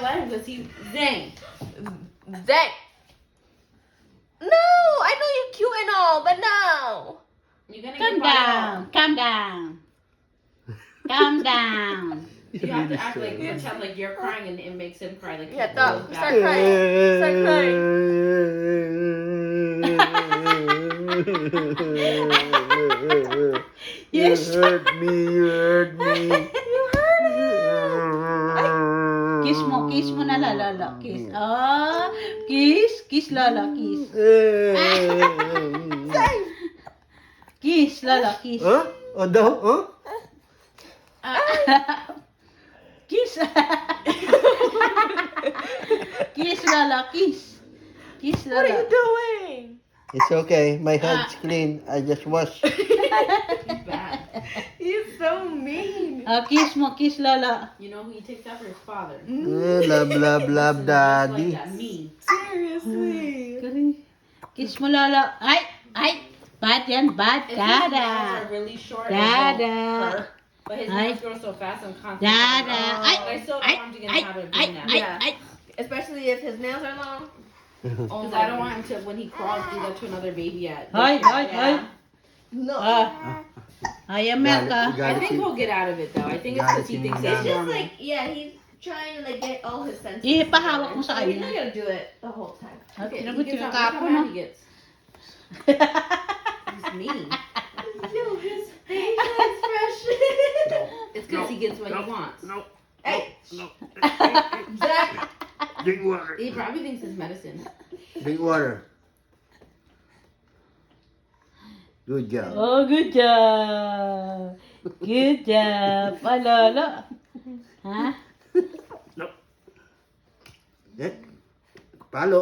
let him because he Zane. Zach. No, I know you're cute and all, but no. You're gonna Calm get brought down. out. Calm down. Calm down. You have to act like pretend like you're crying and it makes him cry. Like Yeah, he stop goes crying. Start crying. Yes. You hurt me, you hurt me. You hurt him. Kiss mo na Lala. Kiss. Oh, kiss Lala, kiss. Kiss Lala, kiss. Huh? O daw? Huh? Kiss. Kiss Lala, kiss. Kiss What are you Lala. doing? It's okay. My hand's clean. I just wash. bad. He's so mean. Kiss mo, kiss Lala. You know who he takes after his father. Love, love, love, Just like daddy. that, me. Seriously. Kiss mo Lala. Ay. Bad yan, bad. If his nails Dada. are really short, Dada. it won't hurt. But his Ay. nails grow so fast, I'm constantly. Dada. But I still don't want him to get in the habit of doing that. Yeah. Especially if his nails are long. Because I don't want him to, when he crawls, do that to another baby yet. Ay. No. Ay, America. I think he'll get out of it though. I think it's because he thinks It's it's just normal. like, yeah, he's trying to like get all his senses. Ipahawak mo sa He's not kanya. gonna do it the whole time. Okay, Tinabot he gets yung out- look how kapo, mad no? he gets. He's mean. Yo, his facial expression. It's because he gets what he wants. No. Hey, No. Zach. Drink water. He probably thinks it's medicine. Drink water. Good job. Oh, good job. Good job. Lala. Ha? Eh? Palo.